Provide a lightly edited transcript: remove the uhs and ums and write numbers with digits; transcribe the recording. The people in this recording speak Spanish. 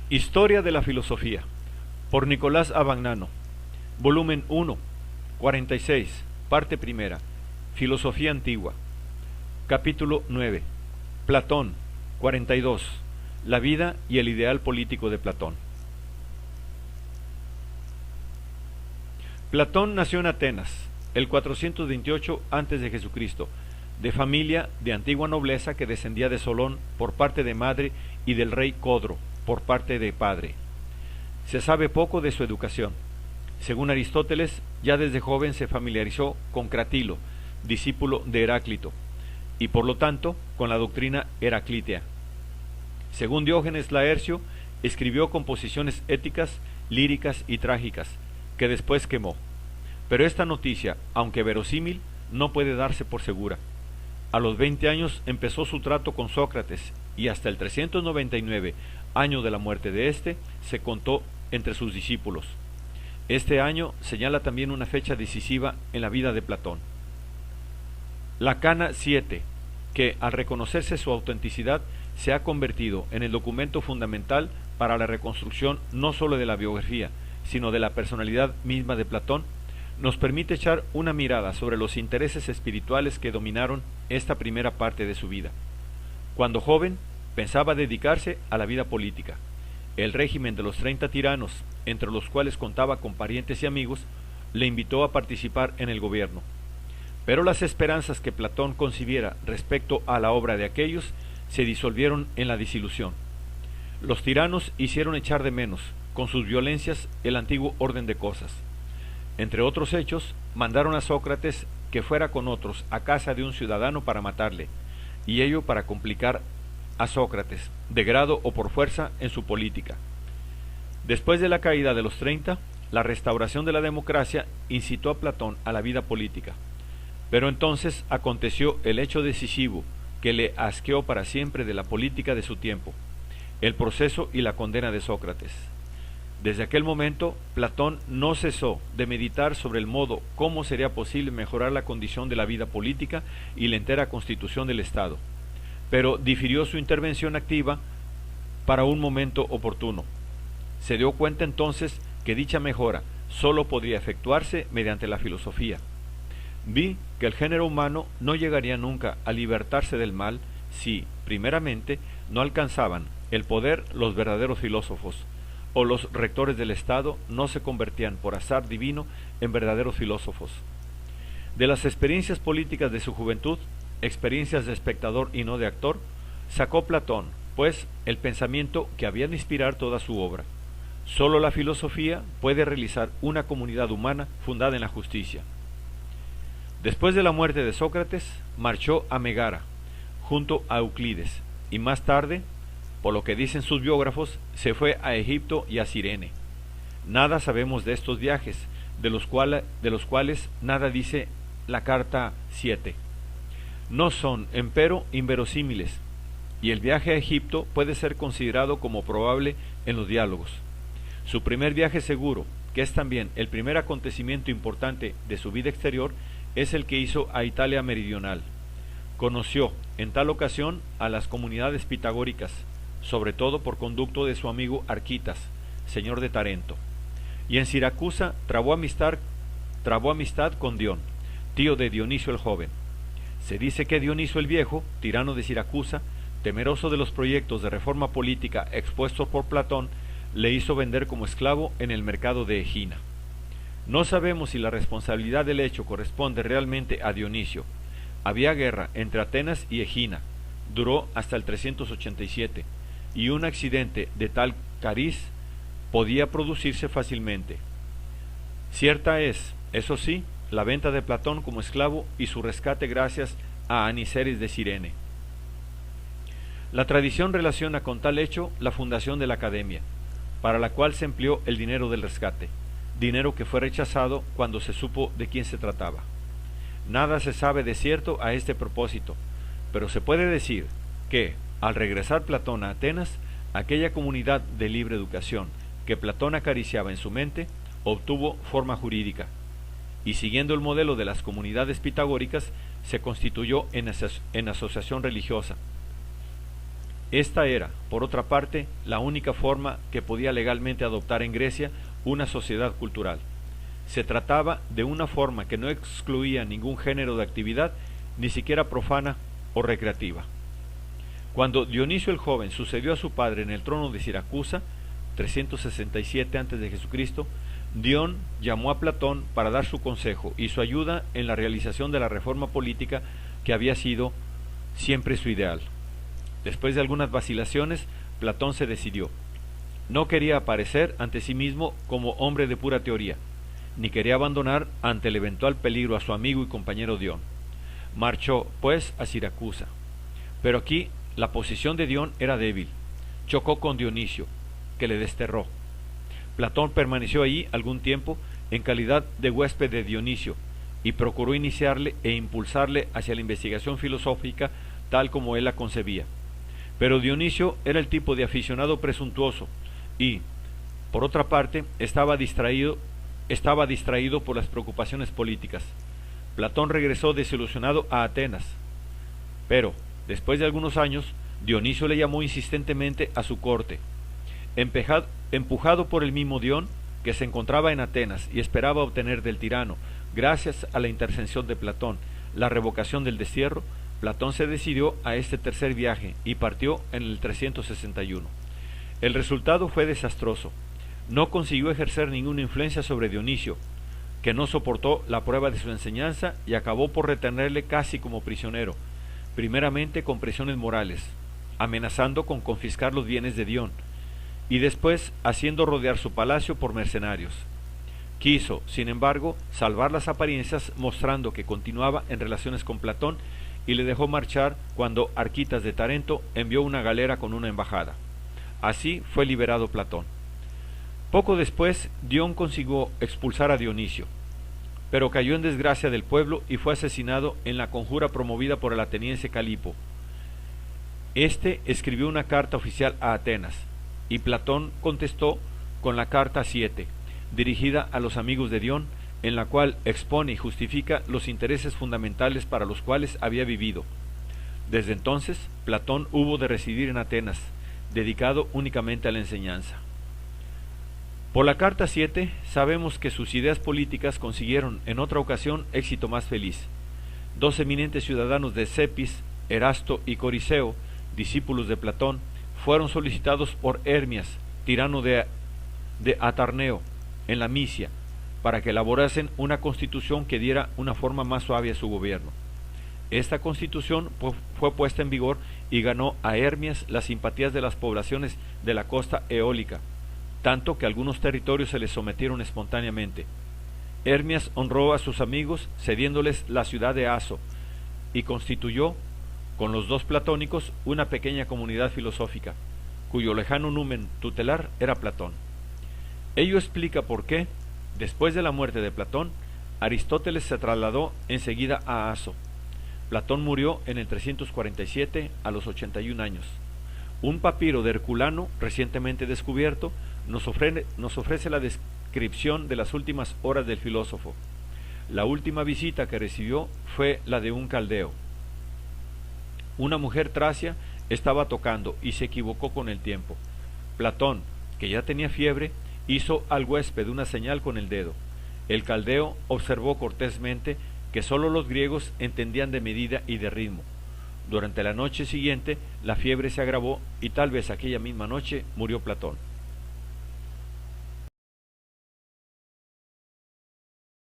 Historia de la filosofía, por Nicolás Abagnano, volumen 1, 46, parte primera, Filosofía Antigua, capítulo 9, Platón, 42, la vida y el ideal político de Platón. Platón nació en Atenas, el 428 a.C., de familia de antigua nobleza que descendía de Solón por parte de madre y del rey Codro por parte de padre. Se sabe poco de su educación. Según Aristóteles, ya desde joven se familiarizó con Cratilo, discípulo de Heráclito, y por lo tanto con la doctrina heraclitea. Según Diógenes Laercio, escribió composiciones éticas, líricas y trágicas, que después quemó. Pero esta noticia, aunque verosímil, no puede darse por segura. A los 20 años empezó su trato con Sócrates y hasta el 399, año de la muerte de éste, se contó entre sus discípulos. Este año señala también una fecha decisiva en la vida de Platón. La Cana 7, que al reconocerse su autenticidad se ha convertido en el documento fundamental para la reconstrucción no sólo de la biografía, sino de la personalidad misma de Platón, nos permite echar una mirada sobre los intereses espirituales que dominaron esta primera parte de su vida. Cuando joven, pensaba dedicarse a la vida política. El régimen de los 30 tiranos, entre los cuales contaba con parientes y amigos, le invitó a participar en el gobierno. Pero las esperanzas que Platón concibiera respecto a la obra de aquellos se disolvieron en la desilusión. Los tiranos hicieron echar de menos, con sus violencias, el antiguo orden de cosas. Entre otros hechos, mandaron a Sócrates que fuera con otros a casa de un ciudadano para matarle, y ello para complicar a Sócrates, de grado o por fuerza, en su política. Después de la caída de los 30, la restauración de la democracia incitó a Platón a la vida política. Pero entonces aconteció el hecho decisivo que le asqueó para siempre de la política de su tiempo, el proceso y la condena de Sócrates. Desde aquel momento, Platón no cesó de meditar sobre el modo cómo sería posible mejorar la condición de la vida política y la entera constitución del Estado, pero difirió su intervención activa para un momento oportuno. Se dio cuenta entonces que dicha mejora sólo podría efectuarse mediante la filosofía. Vi que el género humano no llegaría nunca a libertarse del mal si, primeramente, no alcanzaban el poder los verdaderos filósofos, o los rectores del Estado no se convertían por azar divino en verdaderos filósofos. De las experiencias políticas de su juventud, experiencias de espectador y no de actor, sacó Platón, pues, el pensamiento que había de inspirar toda su obra. Sólo la filosofía puede realizar una comunidad humana fundada en la justicia. Después de la muerte de Sócrates, marchó a Megara, junto a Euclides, y más tarde, por lo que dicen sus biógrafos, se fue a Egipto y a Cirene. Nada sabemos de estos viajes, de los cuales nada dice la carta 7. No son, empero, inverosímiles, y el viaje a Egipto puede ser considerado como probable en los diálogos. Su primer viaje seguro, que es también el primer acontecimiento importante de su vida exterior, es el que hizo a Italia meridional. Conoció, en tal ocasión, a las comunidades pitagóricas, sobre todo por conducto de su amigo Arquitas, señor de Tarento. Y en Siracusa trabó amistad con Dion, tío de Dionisio el joven. Se dice que Dioniso el viejo, tirano de Siracusa, temeroso de los proyectos de reforma política expuestos por Platón, le hizo vender como esclavo en el mercado de Egina. No sabemos si la responsabilidad del hecho corresponde realmente a Dionisio. Había guerra entre Atenas y Egina, duró hasta el 387, y un accidente de tal cariz podía producirse fácilmente. Cierta es, eso sí, la venta de Platón como esclavo y su rescate gracias a Aniceris de Cirene. La tradición relaciona con tal hecho la fundación de la academia, para la cual se empleó el dinero del rescate, dinero que fue rechazado cuando se supo de quién se trataba. Nada se sabe de cierto a este propósito, pero se puede decir que, al regresar Platón a Atenas, aquella comunidad de libre educación que Platón acariciaba en su mente obtuvo forma jurídica, y siguiendo el modelo de las comunidades pitagóricas, se constituyó en asociación religiosa. Esta era, por otra parte, la única forma que podía legalmente adoptar en Grecia una sociedad cultural. Se trataba de una forma que no excluía ningún género de actividad, ni siquiera profana o recreativa. Cuando Dionisio el joven sucedió a su padre en el trono de Siracusa, 367 a.C., Dion llamó a Platón para dar su consejo y su ayuda en la realización de la reforma política que había sido siempre su ideal. Después de algunas vacilaciones, Platón se decidió. No quería aparecer ante sí mismo como hombre de pura teoría, ni quería abandonar ante el eventual peligro a su amigo y compañero Dion. Marchó, pues, a Siracusa. Pero aquí la posición de Dion era débil. Chocó con Dionisio, que le desterró. Platón permaneció allí algún tiempo en calidad de huésped de Dionisio y procuró iniciarle e impulsarle hacia la investigación filosófica tal como él la concebía. Pero Dionisio era el tipo de aficionado presuntuoso y, por otra parte, estaba distraído por las preocupaciones políticas. Platón regresó desilusionado a Atenas, pero, después de algunos años, Dionisio le llamó insistentemente a su corte. Empujado por el mismo Dion, que se encontraba en Atenas y esperaba obtener del tirano, gracias a la intercesión de Platón, la revocación del destierro, Platón se decidió a este tercer viaje y partió en el 361. El resultado fue desastroso. No consiguió ejercer ninguna influencia sobre Dionisio, que no soportó la prueba de su enseñanza y acabó por retenerle casi como prisionero, primeramente con presiones morales, amenazando con confiscar los bienes de Dion, y después haciendo rodear su palacio por mercenarios. Quiso, sin embargo, salvar las apariencias mostrando que continuaba en relaciones con Platón y le dejó marchar cuando Arquitas de Tarento envió una galera con una embajada. Así fue liberado Platón. Poco después, Dion consiguió expulsar a Dionisio, pero cayó en desgracia del pueblo y fue asesinado en la conjura promovida por el ateniense Calipo. Este escribió una carta oficial a Atenas, y Platón contestó con la carta 7, dirigida a los amigos de Dion, en la cual expone y justifica los intereses fundamentales para los cuales había vivido. Desde entonces, Platón hubo de residir en Atenas, dedicado únicamente a la enseñanza. Por la carta 7 sabemos que sus ideas políticas consiguieron en otra ocasión éxito más feliz. Dos eminentes ciudadanos de Cepis, Erasto y Coriseo, discípulos de Platón, fueron solicitados por Hermias, tirano de Atarneo, en la Misia, para que elaborasen una constitución que diera una forma más suave a su gobierno. Esta constitución fue puesta en vigor y ganó a Hermias las simpatías de las poblaciones de la costa eólica, tanto que algunos territorios se les sometieron espontáneamente. Hermias honró a sus amigos cediéndoles la ciudad de Aso y constituyó, con los dos platónicos, una pequeña comunidad filosófica, cuyo lejano numen tutelar era Platón. Ello explica por qué, después de la muerte de Platón, Aristóteles se trasladó enseguida a Aso. Platón murió en el 347 a los 81 años. Un papiro de Herculano, recientemente descubierto, nos ofrece la descripción de las últimas horas del filósofo. La última visita que recibió fue la de un caldeo. Una mujer tracia estaba tocando y se equivocó con el tiempo. Platón, que ya tenía fiebre, hizo al huésped una señal con el dedo. El caldeo observó cortésmente que sólo los griegos entendían de medida y de ritmo. Durante la noche siguiente, la fiebre se agravó y tal vez aquella misma noche murió Platón.